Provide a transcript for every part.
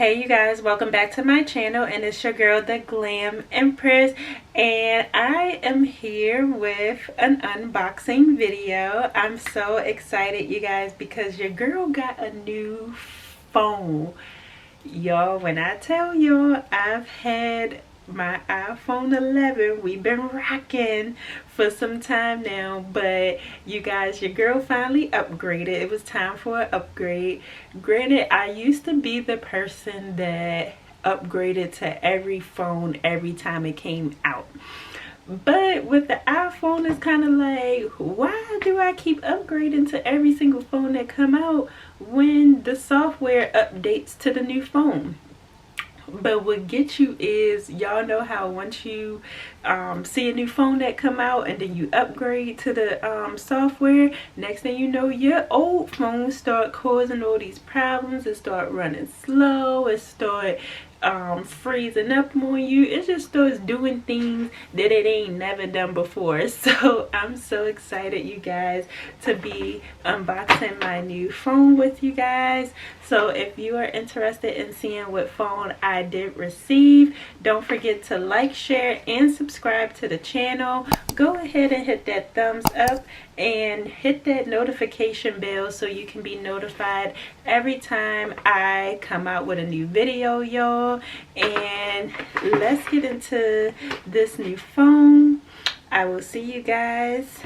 Hey you guys, welcome back to my channel, and it's your girl the Glam Empress, and I am here with an unboxing video. I'm so excited you guys because your girl got a new phone. Y'all, when I tell y'all I've had my iPhone 11, we've been rocking for some time now, but you guys, your girl finally upgraded. It was time for an upgrade. Granted, I used to be the person that upgraded to every phone every time it came out, but with the iPhone, it's kind of like, why do I keep upgrading to every single phone that come out when the software updates to the new phone? But what gets you is, y'all know how once you see a new phone that come out and then you upgrade to the software, next thing you know, your old phone start causing all these problems. It start running slow, it start freezing up on you. It just starts doing things that it ain't never done before. So I'm so excited you guys to be unboxing my new phone with you guys. So if you are interested in seeing what phone I did receive, don't forget to like, share, and subscribe to the channel. Go ahead and hit that thumbs up and hit that notification bell so you can be notified every time I come out with a new video, y'all. And let's get into this new phone. I will see you guys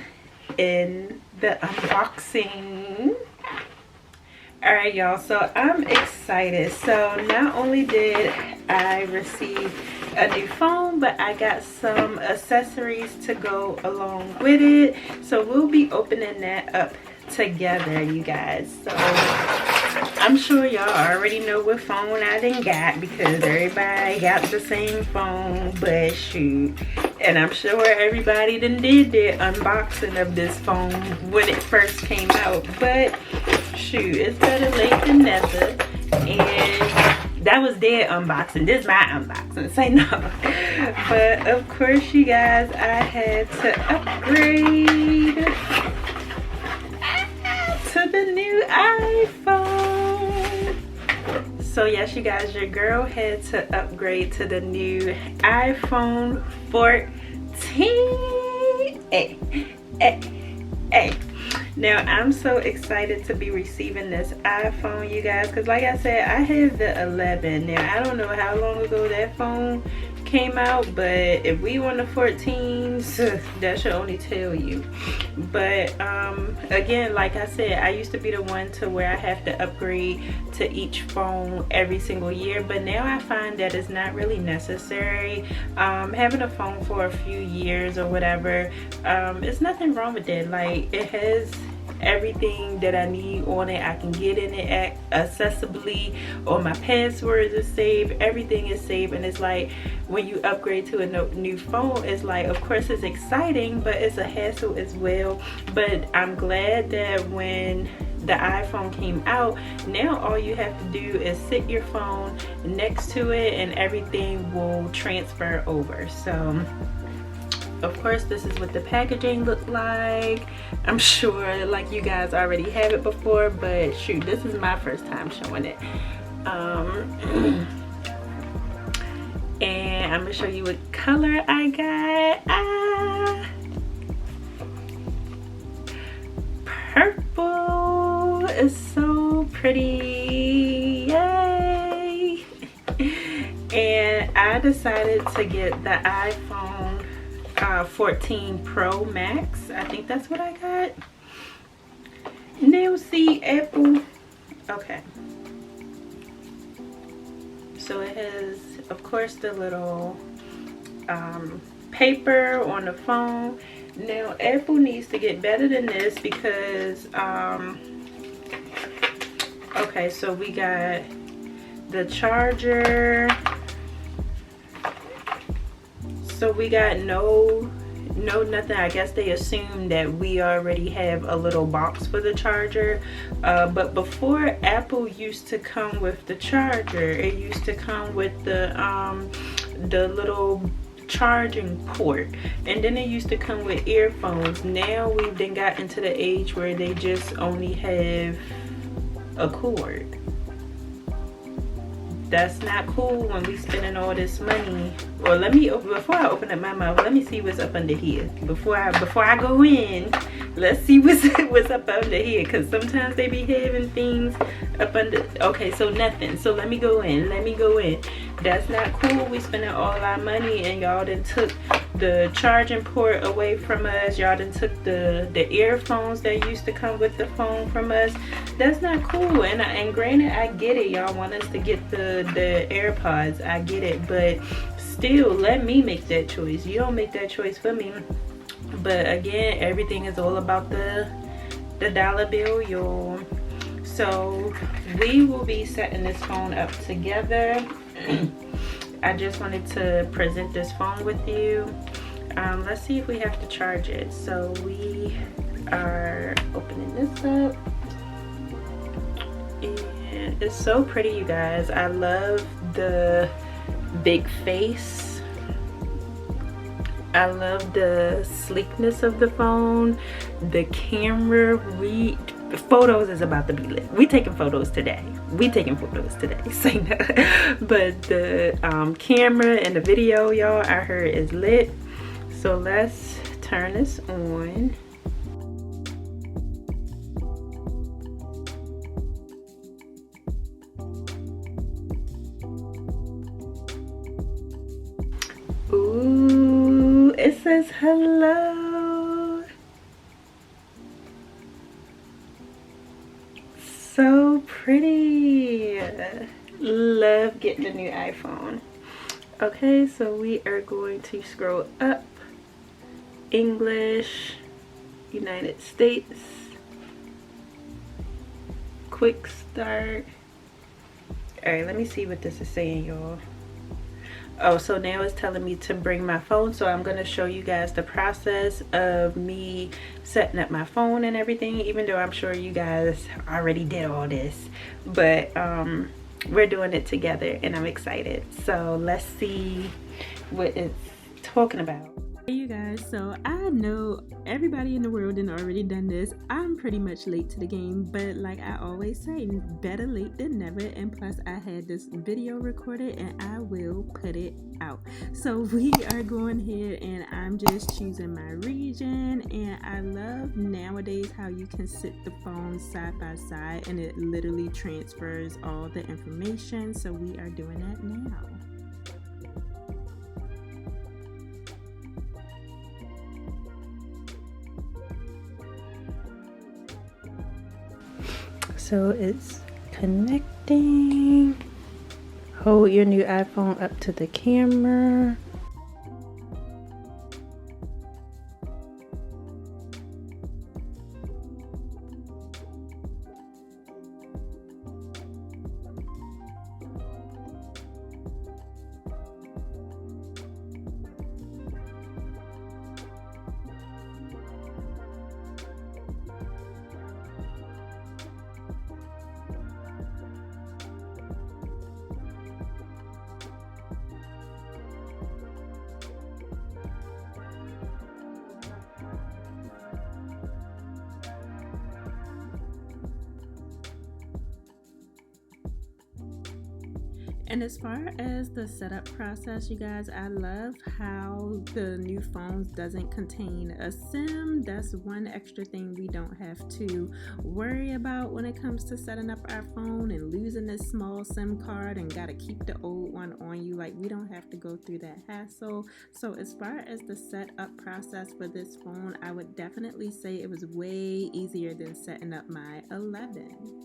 in the unboxing. Alright y'all, so I'm excited. So not only did I receive a new phone, but I got some accessories to go along with it. So we'll be opening that up together, you guys. So I'm sure y'all already know what phone I done got because everybody got the same phone, but shoot. And I'm sure everybody done did their unboxing of this phone when it first came out, but shoot, it's better late than never. And that was their unboxing. This is my unboxing. Say no. But of course, you guys, I had to upgrade to the new iPhone. So yes, you guys, your girl had to upgrade to the new iPhone 14. Hey. Now I'm so excited to be receiving this iPhone, you guys, because like I said, I have the 11. Now I don't know how long ago that phone came out, but if we on the 14s, that should only tell you. But again, like I said, I used to be the one to where I have to upgrade to each phone every single year, but now I find that it's not really necessary. Having a phone for a few years or whatever, it's nothing wrong with that. Like, it has everything that I need on it. I can get in it accessibly, or my passwords are saved, everything is saved. And it's like, when you upgrade to a new phone, it's like, of course it's exciting, but it's a hassle as well. But I'm glad that when the iPhone came out, now all you have to do is sit your phone next to it and everything will transfer over. So of course, this is what the packaging looked like. I'm sure like you guys already have it before, but shoot, this is my first time showing it. And I'm gonna show you what color I got. Purple is so pretty, yay. And I decided to get the iPhone 14 Pro Max. I think that's what I got. Now see, Apple, okay, so it has, of course, the little paper on the phone. Now Apple needs to get better than this because okay, so we got the charger. So we got no nothing. I guess they assume that we already have a little box for the charger, but before, Apple used to come with the charger. It used to come with the little charging port, and then it used to come with earphones. Now we've then got into the age where they just only have a cord. That's not cool when we spending all this money. Or let me, before I open up my mouth, let me see what's up under here. Before I go in, let's see what's up under here, because sometimes they be having things up under. Okay, so nothing. So let me go in. That's not cool. We spending all our money and y'all done took the charging port away from us. Y'all done took the earphones that used to come with the phone from us. That's not cool. And granted, I get it. Y'all want us to get the AirPods. I get it, but still, let me make that choice. You don't make that choice for me. But again, everything is all about the dollar bill, y'all. So we will be setting this phone up together. I just wanted to present this phone with you. Let's see if we have to charge it. So we are opening this up, and it's so pretty, you guys. I love the big face. I love the sleekness of the phone. The camera, photos is about to be lit. We taking photos today. Say no. But the camera and the video, y'all, I heard is lit. So let's turn this on. Ooh, it says hello. So pretty. Love getting a new iPhone. Okay, so we are going to scroll up. English, United States, quick start. All right, let me see what this is saying, y'all. Oh, so now it's telling me to bring my phone. So I'm going to show you guys the process of me setting up my phone and everything, even though I'm sure you guys already did all this. But we're doing it together and I'm excited. So let's see what it's talking about. Hey you guys, so I know everybody in the world done already done this. I'm pretty much late to the game, but like I always say, better late than never. And plus I had this video recorded and I will put it out. So we are going here and I'm just choosing my region, and I love nowadays how you can sit the phone side by side and it literally transfers all the information. So we are doing that now. So it's connecting. Hold your new iPhone up to the camera. And as far as the setup process, you guys, I love how the new phones doesn't contain a SIM. That's one extra thing we don't have to worry about when it comes to setting up our phone and losing this small SIM card and gotta keep the old one on you. Like, we don't have to go through that hassle. So as far as the setup process for this phone, I would definitely say it was way easier than setting up my 11.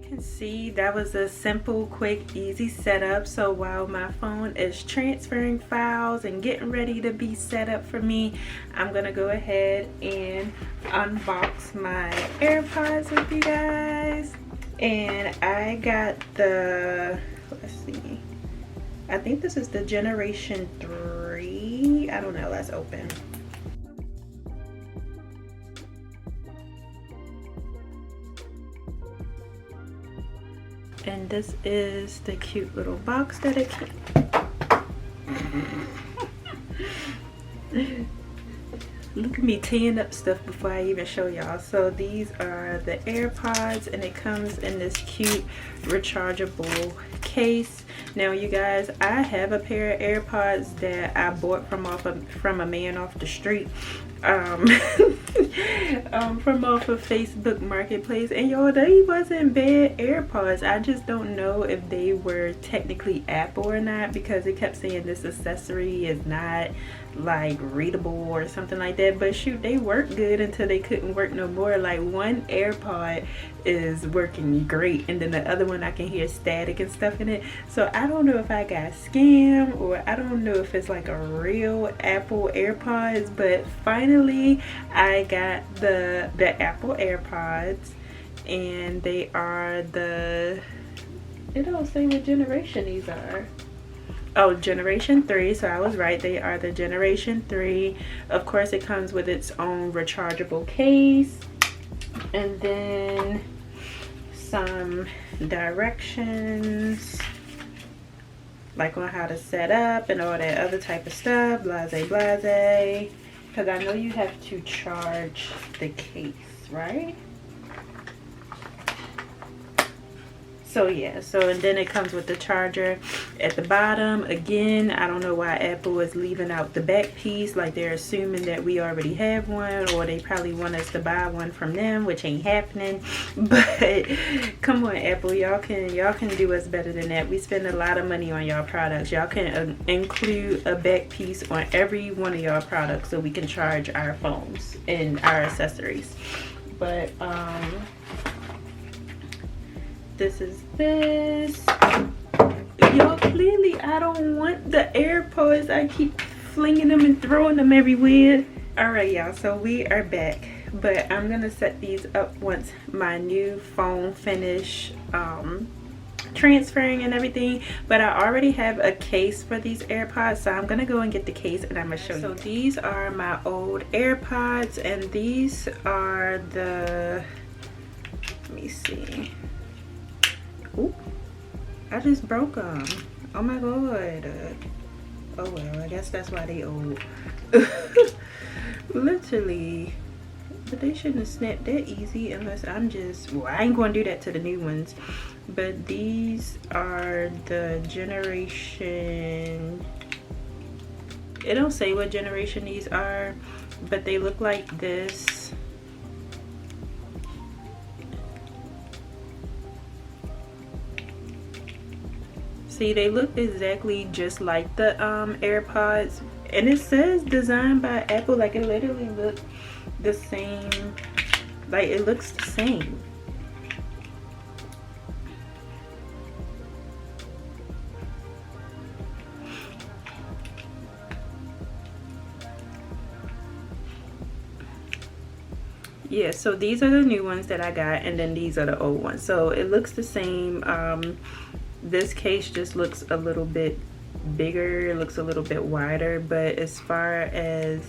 Can see that was a simple, quick, easy setup. So while my phone is transferring files and getting ready to be set up for me, I'm gonna go ahead and unbox my AirPods with you guys. And I got the, let's see, I think this is the generation 3. I don't know. Let's open. And this is the cute little box that it came. Look at me teeing up stuff before I even show y'all. So these are the AirPods, and it comes in this cute rechargeable case. Now you guys, I have a pair of AirPods that I bought from a man off the street, from off of Facebook Marketplace, and y'all, they wasn't bad AirPods. I just don't know if they were technically Apple or not, because it kept saying this accessory is not like readable or something like that. But shoot, they work good until they couldn't work no more. Like one AirPod is working great, and then the other one I can hear static and stuff in it. So I don't know if I got scammed, or I don't know if it's like a real Apple AirPods. But finally I got the Apple AirPods, and they are the, it don't say what generation these are. Oh, generation 3, so I was right, they are the generation 3. Of course it comes with its own rechargeable case, and then some directions like on how to set up and all that other type of stuff, blase blase, because I know you have to charge the case, right? So yeah, so and then it comes with the charger at the bottom. Again, I don't know why Apple is leaving out the back piece, like they're assuming that we already have one, or they probably want us to buy one from them, which ain't happening. But come on Apple, y'all can do us better than that. We spend a lot of money on y'all products. Y'all can include a back piece on every one of y'all products so we can charge our phones and our accessories. But this is this. Y'all, clearly I don't want the AirPods. I keep flinging them and throwing them everywhere. Alright y'all, so we are back, but I'm gonna set these up once my new phone finish transferring and everything. But I already have a case for these AirPods, so I'm gonna go and get the case and I'm gonna show you. So these are my old AirPods, and these are the, let me see. Ooh, I just broke them. Oh my god. Oh well, I guess that's why they old. Literally. But they shouldn't have snapped that easy unless I'm just, well, I ain't gonna do that to the new ones. But these are the generation, it don't say what generation these are, but they look like this. See, they look exactly just like the AirPods, and it says designed by Apple. Like it literally looks the same, like it looks the same. Yeah, so these are the new ones that I got, and then these are the old ones, so it looks the same. This case just looks a little bit bigger, it looks a little bit wider, but as far as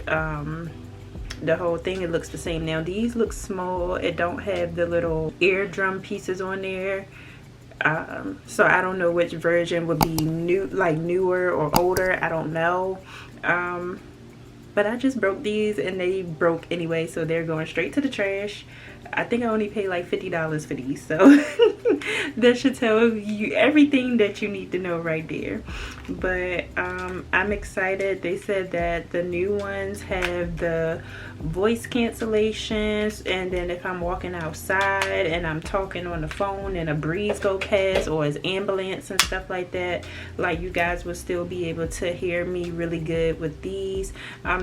the whole thing, it looks the same. Now these look small, it don't have the little eardrum pieces on there, so I don't know which version would be new, like newer or older, I don't know. But I just broke these, and they broke anyway, so they're going straight to the trash. I think I only paid like $50 for these, so that should tell you everything that you need to know right there. But I'm excited. They said that the new ones have the voice cancellations, and then if I'm walking outside and I'm talking on the phone and a breeze go past, or it's ambulance and stuff like that, like you guys will still be able to hear me really good with these.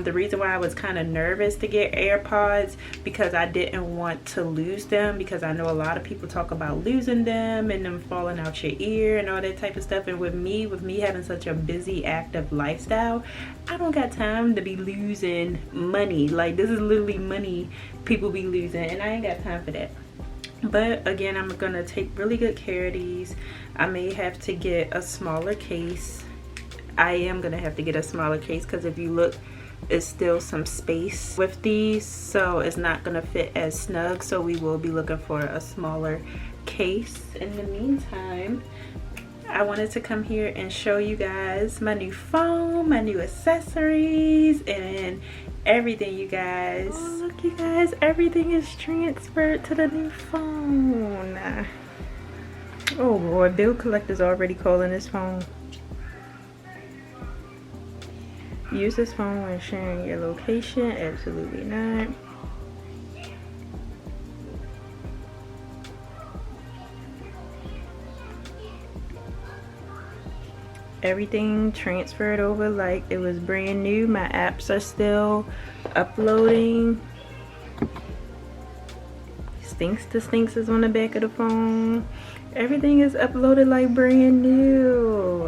The reason why I was kind of nervous to get AirPods, because I didn't want to lose them, because I know a lot of people talk about losing them and them falling out your ear and all that type of stuff. And with me having such a busy active lifestyle, I don't got time to be losing money. Like this is literally money people be losing, and I ain't got time for that. But again, I'm gonna take really good care of these. I may have to get a smaller case. I am gonna have to get a smaller case because if you look, it's still some space with these, so it's not gonna fit as snug, so we will be looking for a smaller case. In the meantime, I wanted to come here and show you guys my new phone, my new accessories, and everything, you guys. Oh, look, you guys, everything is transferred to the new phone. Oh boy, bill collector's already calling this phone. Use this phone when sharing your location. Absolutely not. Everything transferred over like it was brand new. My apps are still uploading. Stinks to Stinks is on the back of the phone. Everything is uploaded like brand new.